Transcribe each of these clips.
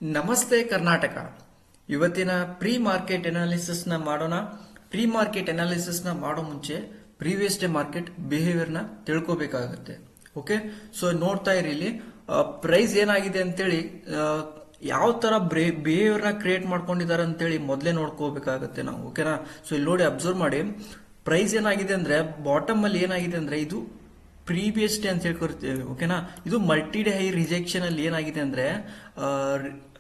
ನಮಸ್ತೆ ಕರ್ನಾಟಕ. ಇವತ್ತಿನ pre market analysis ನ ಮಾಡೋಣ. ಪ್ರೀ ಮಾರ್ಕೆಟ್ ಅನಾಲಿಸಿಸ್ ನ ಮಾಡೋ ಮುಂಚೆ ಪ್ರೀವಿಯಸ್ ಡೇ ಮಾರ್ಕೆಟ್ ಬಿಹೇವಿಯರ್ ನ ತಿಳ್ಕೋಬೇಕಾಗುತ್ತೆ. ಓಕೆ, ಸೊ ನೋಡ್ತಾ ಇರಿ ಇಲ್ಲಿ ಪ್ರೈಸ್ ಏನಾಗಿದೆ ಅಂತೇಳಿ ಯಾವ ತರ ಬಿಹೇವಿಯರ್ ನ ಕ್ರಿಯೇಟ್ ಮಾಡ್ಕೊಂಡಿದ್ದಾರೆ ಅಂತೇಳಿ ಮೊದಲೇ ನೋಡ್ಕೋಬೇಕಾಗುತ್ತೆ ನಾವು. ಓಕೆನಾ, ಸೊ ಇಲ್ಲಿ ನೋಡಿ ಅಬ್ಸರ್ವ್ ಮಾಡಿ. ಪ್ರೈಸ್ ಏನಾಗಿದೆ ಅಂದ್ರೆ ಬಾಟಮ್ ಅಲ್ಲಿ ಏನಾಗಿದೆ ಅಂದ್ರೆ ಇದು ಪ್ರೀವಿಯಸ್ ಡೇ ಅಂತ ಹೇಳ್ಕೊಡ್ತೀವಿ. ಓಕೆನಾ, ಇದು ಮಲ್ಟಿ ಡೇ ಹೈ ರಿಜೆಕ್ಷನ್ ಅಲ್ಲಿ ಏನಾಗಿದೆ ಅಂದ್ರೆ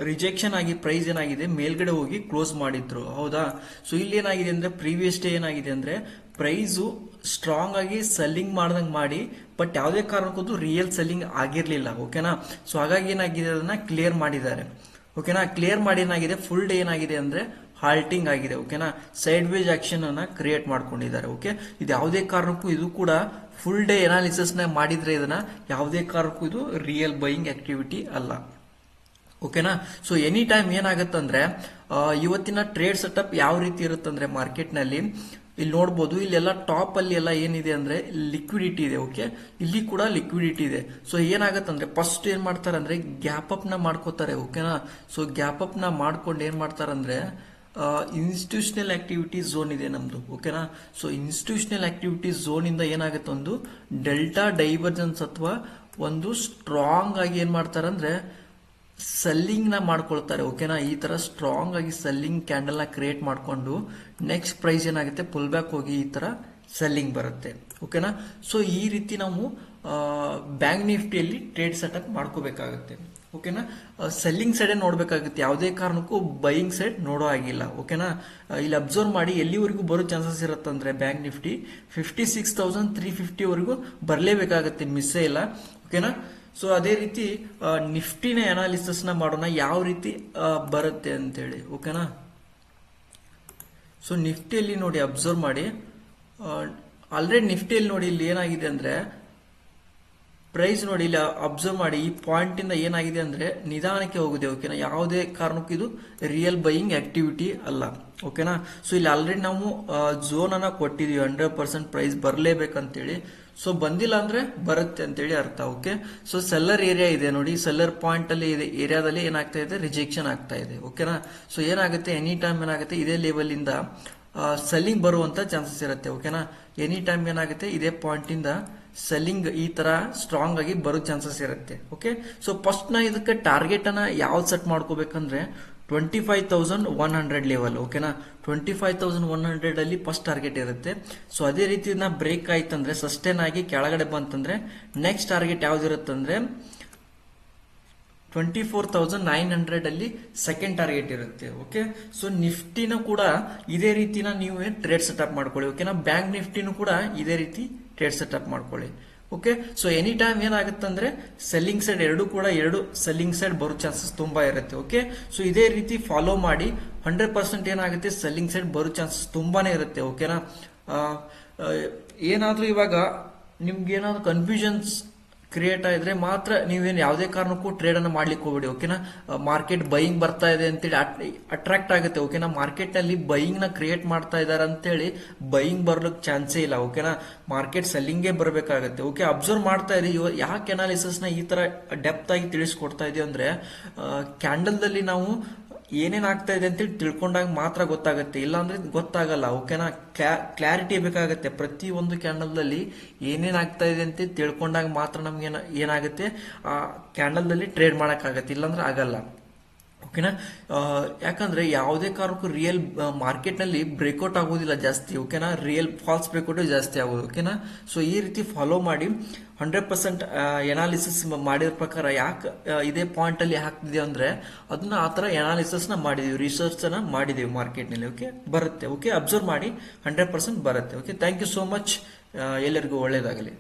ರಿಜೆಕ್ಷನ್ ಆಗಿ ಪ್ರೈಸ್ ಏನಾಗಿದೆ ಮೇಲ್ಗಡೆ ಹೋಗಿ ಕ್ಲೋಸ್ ಮಾಡಿದ್ರು. ಹೌದಾ, ಸೊ ಇಲ್ಲಿ ಏನಾಗಿದೆ ಅಂದ್ರೆ ಪ್ರೀವಿಯಸ್ ಡೇ ಏನಾಗಿದೆ ಅಂದ್ರೆ ಪ್ರೈಸು ಸ್ಟ್ರಾಂಗ್ ಆಗಿ ಸೆಲ್ಲಿಂಗ್ ಮಾಡ್ದಂಗ್ ಮಾಡಿ, ಬಟ್ ಯಾವುದೇ ಕಾರಣಕ್ಕೂ ರಿಯಲ್ ಸೆಲ್ಲಿಂಗ್ ಆಗಿರ್ಲಿಲ್ಲ. ಓಕೆನಾ, ಸೊ ಹಾಗಾಗಿ ಏನಾಗಿದೆ ಅದನ್ನ ಕ್ಲಿಯರ್ ಮಾಡಿದ್ದಾರೆ. ಓಕೆನಾ, ಕ್ಲಿಯರ್ ಮಾಡಿ ಏನಾಗಿದೆ ಫುಲ್ ಡೇ ಏನಾಗಿದೆ ಅಂದ್ರೆ ಹಾಲ್ಟಿಂಗ್ ಆಗಿದೆ. ಓಕೆನಾ, ಸೈಡ್ ವೇಜ್ ಆಕ್ಷನ್ ಅನ್ನ ಕ್ರಿಯೇಟ್ ಮಾಡ್ಕೊಂಡಿದ್ದಾರೆ. ಓಕೆ, ಇದು ಯಾವುದೇ ಕಾರಣಕ್ಕೂ ಇದು ಕೂಡ ಫುಲ್ ಡೇ ಅನಾಲಿಸಿಸ್ ನ ಮಾಡಿದ್ರೆ ಇದನ್ನ ಯಾವುದೇ ಕಾರಣಕ್ಕೂ ಇದು ರಿಯಲ್ ಬೈಯಿಂಗ್ ಆಕ್ಟಿವಿಟಿ ಅಲ್ಲ. ಓಕೆನಾ, ಸೊ ಎನಿ ಟೈಮ್ ಏನಾಗತ್ತಂದ್ರೆ ಇವತ್ತಿನ ಟ್ರೇಡ್ ಸೆಟಪ್ ಯಾವ ರೀತಿ ಇರುತ್ತಂದ್ರೆ ಮಾರ್ಕೆಟ್ ನಲ್ಲಿ ಇಲ್ಲಿ ನೋಡಬಹುದು. ಇಲ್ಲೆಲ್ಲ ಟಾಪ್ ಅಲ್ಲಿ ಎಲ್ಲ ಏನಿದೆ ಅಂದ್ರೆ ಲಿಕ್ವಿಡಿಟಿ ಇದೆ. ಓಕೆ, ಇಲ್ಲಿ ಕೂಡ ಲಿಕ್ವಿಡಿಟಿ ಇದೆ. ಸೊ ಏನಾಗತ್ತಂದ್ರೆ ಫಸ್ಟ್ ಏನ್ ಮಾಡ್ತಾರೆ ಅಂದ್ರೆ ಗ್ಯಾಪ್ ಅಪ್ ನ ಮಾಡ್ಕೋತಾರೆ. ಓಕೆನಾ, ಸೊ ಗ್ಯಾಪ್ ಅಪ್ ನ ಮಾಡ್ಕೊಂಡು ಏನ್ ಮಾಡ್ತಾರಂದ್ರೆ ಇನ್ಸ್ಟಿಟ್ಯೂಷನಲ್ ಆಕ್ಟಿವಿಟಿ ಝೋನ್ ಇದೆ ನಮ್ದು. ಓಕೆನಾ, ಸೊ ಇನ್ಸ್ಟಿಟ್ಯೂಷನಲ್ ಆಕ್ಟಿವಿಟಿ ಝೋನ್ ಇಂದ ಏನಾಗುತ್ತೆ ಒಂದು ಡೆಲ್ಟಾ ಡೈವರ್ಜೆನ್ಸ್ ಅಥವಾ ಒಂದು ಸ್ಟ್ರಾಂಗ್ ಆಗಿ ಏನ್ ಮಾಡ್ತಾರಂದ್ರೆ ಸೆಲ್ಲಿಂಗ್ ನ ಮಾಡ್ಕೊಳ್ತಾರೆ. ಓಕೆನಾ, ಈ ತರ ಸ್ಟ್ರಾಂಗ್ ಆಗಿ ಸೆಲ್ಲಿಂಗ್ ಕ್ಯಾಂಡಲ್ ನ ಕ್ರಿಯೇಟ್ ಮಾಡ್ಕೊಂಡು ನೆಕ್ಸ್ಟ್ ಪ್ರೈಸ್ ಏನಾಗುತ್ತೆ ಪುಲ್ ಬ್ಯಾಕ್ ಹೋಗಿ ಈ ತರ ಸೆಲ್ಲಿಂಗ್ ಬರುತ್ತೆ. ಓಕೆನಾ, ಸೊ ಈ ರೀತಿ ನಾವು ಬ್ಯಾಂಕ್ ನಿಫ್ಟಿಯಲ್ಲಿ ಟ್ರೇಡ್ ಸೆಟಪ್ ಮಾಡ್ಕೋಬೇಕಾಗುತ್ತೆ. ಓಕೆನಾ, ಸೆಲ್ಲಿಂಗ್ ಸೈಡ್ ನೋಡ್ಬೇಕಾಗುತ್ತೆ, ಯಾವುದೇ ಕಾರಣಕ್ಕೂ ಬೈಯಿಂಗ್ ಸೈಡ್ ನೋಡೋ ಆಗಿಲ್ಲ. ಓಕೆನಾ, ಇಲ್ಲಿ ಅಬ್ಸರ್ವ್ ಮಾಡಿ ಎಲ್ಲಿವರೆಗೂ ಬರೋ ಚಾನ್ಸಸ್ ಇರುತ್ತಂದ್ರೆ ಬ್ಯಾಂಕ್ ನಿಫ್ಟಿ 56,350 ವರೆಗೂ ಬರಲೇಬೇಕಾಗತ್ತೆ, ಮಿಸ್ಸೇ ಇಲ್ಲ. ಓಕೆನಾ, ಸೊ ಅದೇ ರೀತಿ ನಿಫ್ಟಿನ ಅನಾಲಿಸಿಸ್ ನ ಮಾಡೋಣ ಯಾವ ರೀತಿ ಬರುತ್ತೆ ಅಂತೇಳಿ. ಓಕೆನಾ, ಸೊ ನಿಫ್ಟಿಯಲ್ಲಿ ನೋಡಿ ಅಬ್ಸರ್ವ್ ಮಾಡಿ. ಆಲ್ರೆಡಿ ನಿಫ್ಟಿಯಲ್ಲಿ ನೋಡಿ ಇಲ್ಲಿ ಏನಾಗಿದೆ ಅಂದ್ರೆ ಪ್ರೈಸ್ ನೋಡಿ ಇಲ್ಲಿ ಅಬ್ಸರ್ವ್ ಮಾಡಿ, ಈ ಪಾಯಿಂಟ್ ಇಂದ ಏನಾಗಿದೆ ಅಂದ್ರೆ ನಿಧಾನಕ್ಕೆ ಹೋಗಿದೆ. ಓಕೆನಾ, ಯಾವುದೇ ಕಾರಣಕ್ಕೂ ಇದು ರಿಯಲ್ ಬೈಯಿಂಗ್ ಆಕ್ಟಿವಿಟಿ ಅಲ್ಲ. ಓಕೆನಾ, ಸೊ ಇಲ್ಲಿ ಆಲ್ರೆಡಿ ನಾವು ಝೋನ್ ಅನ್ನ ಕೊಟ್ಟಿದೀವಿ 100% ಪ್ರೈಸ್ ಬರಲೇಬೇಕಂತೇಳಿ. ಸೊ ಬಂದಿಲ್ಲ ಅಂದ್ರೆ ಬರುತ್ತೆ ಅಂತೇಳಿ ಅರ್ಥ. ಓಕೆ, ಸೊ ಸೆಲ್ಲರ್ ಏರಿಯಾ ಇದೆ ನೋಡಿ, ಸೆಲ್ಲರ್ ಪಾಯಿಂಟ್ ಅಲ್ಲಿ ಇದೆ ಏರಿಯಾದಲ್ಲಿ ಏನಾಗ್ತಾ ಇದೆ ರಿಜೆಕ್ಷನ್ ಆಗ್ತಾ ಇದೆ. ಓಕೆನಾ, ಸೊ ಏನಾಗುತ್ತೆ ಎನಿ ಟೈಮ್ ಏನಾಗುತ್ತೆ ಇದೇ ಲೆವೆಲ್ ಇಂದ ಸೆಲ್ಲಿಂಗ್ ಬರುವಂತ ಚಾನ್ಸಸ್ ಇರುತ್ತೆ. ಓಕೆನಾ, ಎನಿ ಟೈಮ್ ಏನಾಗುತ್ತೆ ಇದೇ ಪಾಯಿಂಟ್ ಇಂದ ಸೆಲ್ಲಿಂಗ್ ಈ ತರ ಸ್ಟ್ರಾಂಗ್ ಆಗಿ ಬರೋ ಚಾನ್ಸಸ್ ಇರುತ್ತೆ. ಓಕೆ, ಸೊ ಫಸ್ಟ್ ನಾ ಇದಕ್ಕೆ ಟಾರ್ಗೆಟ್ ಅನ್ನ ಯಾವ್ದು ಸೆಟ್ ಮಾಡ್ಕೋಬೇಕಂದ್ರೆ 25,100 ಲೆವೆಲ್. ಓಕೆನಾ, 25,100 ಅಲ್ಲಿ ಫಸ್ಟ್ ಟಾರ್ಗೆಟ್ ಇರುತ್ತೆ. ಸೊ ಅದೇ ರೀತಿ ನಾ ಬ್ರೇಕ್ ಆಯ್ತಂದ್ರೆ ಸಸ್ಟೈನ್ ಆಗಿ ಕೆಳಗಡೆ ಬಂತಂದ್ರೆ ನೆಕ್ಸ್ಟ್ ಟಾರ್ಗೆಟ್ ಯಾವ್ದಿರುತ್ತಂದ್ರೆ 24,900 ಅಲ್ಲಿ ಸೆಕೆಂಡ್ ಟಾರ್ಗೆಟ್ ಇರುತ್ತೆ. ಓಕೆ, ಸೊ ನಿಫ್ಟಿನ ಕೂಡ ಇದೇ ರೀತಿನ ನೀವು ಟ್ರೇಡ್ ಸೆಟಪ್ ಮಾಡ್ಕೊಳ್ಳಿ. ಓಕೆನಾ, ಬ್ಯಾಂಕ್ ನಿಫ್ಟಿನೂ ಕೂಡ ಇದೇ ರೀತಿ ಟ್ರೇಡ್ ಸೆಟಪ್ ಮಾಡ್ಕೊಳ್ಳಿ. ಓಕೆ, ಸೊ ಎನಿ ಟೈಮ್ ಏನಾಗುತ್ತಂದ್ರೆ ಸೆಲ್ಲಿಂಗ್ ಸೈಡ್ ಎರಡು ಸೆಲ್ಲಿಂಗ್ ಸೈಡ್ ಬರೋ ಚಾನ್ಸಸ್ ತುಂಬಾ ಇರುತ್ತೆ. ಓಕೆ, ಸೊ ಇದೇ ರೀತಿ ಫಾಲೋ ಮಾಡಿ 100% ಏನಾಗುತ್ತೆ ಸೆಲ್ಲಿಂಗ್ ಸೈಡ್ ಬರೋ ಚಾನ್ಸಸ್ ತುಂಬಾನೇ ಇರುತ್ತೆ. ಓಕೆನಾ, ಏನಾದ್ರೂ ಇವಾಗ ನಿಮ್ಗೆ ಏನಾದ್ರು ಕನ್ಫ್ಯೂಷನ್ಸ್ ಕ್ರಿಯೇಟ್ ಆದ್ರೆ ಮಾತ್ರ ನೀವೇನು ಯಾವುದೇ ಕಾರಣಕ್ಕೂ ಟ್ರೇಡ್ ಅನ್ನು ಮಾಡ್ಲಿಕ್ಕೆ ಹೋಗ್ಬೇಡಿ. ಓಕೆನಾ, ಮಾರ್ಕೆಟ್ ಬೈಯಿಂಗ್ ಬರ್ತಾ ಇದೆ ಅಂತೇಳಿ ಅಟ್ರಾಕ್ಟ್ ಆಗುತ್ತೆ. ಓಕೆನಾ, ಮಾರ್ಕೆಟ್ ನಲ್ಲಿ ಬೈಯಿಂಗ್ ನ ಕ್ರಿಯೇಟ್ ಮಾಡ್ತಾ ಇದಾರೆ ಅಂತೇಳಿ ಬೈಯಿಂಗ್ ಬರ್ಲಿಕ್ಕೆ ಚಾನ್ಸೇ ಇಲ್ಲ. ಓಕೆನಾ, ಮಾರ್ಕೆಟ್ ಸೆಲ್ಲಿಂಗೇ ಬರಬೇಕಾಗತ್ತೆ. ಓಕೆ, ಅಬ್ಸರ್ವ್ ಮಾಡ್ತಾ ಇರಿ. ಯಾಕೆ ಅನಾಲಿಸಿಸ್ ನ ಈ ತರ ಡೆಪ್ತ್ ಆಗಿ ತಿಳಿಸ್ಕೊಡ್ತಾ ಇದೀವಿ ಅಂದ್ರೆ ಕ್ಯಾಂಡಲ್ ದಲ್ಲಿ ನಾವು ಏನೇನ್ ಆಗ್ತಾ ಇದೆ ಅಂತೇಳಿ ತಿಳ್ಕೊಂಡಾಗ ಮಾತ್ರ ಗೊತ್ತಾಗುತ್ತೆ, ಇಲ್ಲಾಂದ್ರೆ ಗೊತ್ತಾಗಲ್ಲ. ಓಕೆನಾ, ಕ್ಲಾರಿಟಿ ಬೇಕಾಗತ್ತೆ. ಪ್ರತಿ ಒಂದು ಕ್ಯಾಂಡಲ್ ದಲ್ಲಿ ಏನೇನ್ ಆಗ್ತಾ ಇದೆ ಅಂತ ತಿಳ್ಕೊಂಡಾಗ ಮಾತ್ರ ನಮ್ಗೆ ಏನಾಗುತ್ತೆ ಆ ಕ್ಯಾಂಡಲ್ ದಲ್ಲಿ ಟ್ರೇಡ್ ಮಾಡಕ್ಕಾಗತ್ತೆ, ಇಲ್ಲಾಂದ್ರೆ ಆಗಲ್ಲ. ಓಕೆನಾ, ಯಾಕಂದ್ರೆ ಯಾವುದೇ ಕಾರಣಕ್ಕೂ ರಿಯಲ್ ಮಾರ್ಕೆಟ್ ನಲ್ಲಿ ಬ್ರೇಕ್ಔಟ್ ಆಗೋದಿಲ್ಲ ಜಾಸ್ತಿ. ಓಕೆನಾ, ರಿಯಲ್ ಫಾಲ್ಸ್ ಬ್ರೇಕ್ಔಟ್ ಜಾಸ್ತಿ ಆಗೋದು. ಓಕೆನಾ, ಸೊ ಈ ರೀತಿ ಫಾಲೋ ಮಾಡಿ 100% ಎನಾಲಿಸಿಸ್ ಮಾಡಿದ ಪ್ರಕಾರ ಯಾಕೆ ಇದೇ ಪಾಯಿಂಟ್ ಅಲ್ಲಿ ಹಾಕ್ತಿದೆ ಅಂದ್ರೆ ಅದನ್ನ ಆತರ ಎನಾಲಿಸಿಸ್ ನ ಮಾಡಿದೀವಿ, ರಿಸರ್ಚ್ ಅನ್ನ ಮಾಡಿದೀವಿ ಮಾರ್ಕೆಟ್ ನಲ್ಲಿ. ಓಕೆ, ಬರುತ್ತೆ. ಓಕೆ, ಅಬ್ಸರ್ವ್ ಮಾಡಿ 100% ಬರುತ್ತೆ. Okay, thank you so much. ಎಲ್ಲರಿಗೂ ಒಳ್ಳೇದಾಗಲಿ.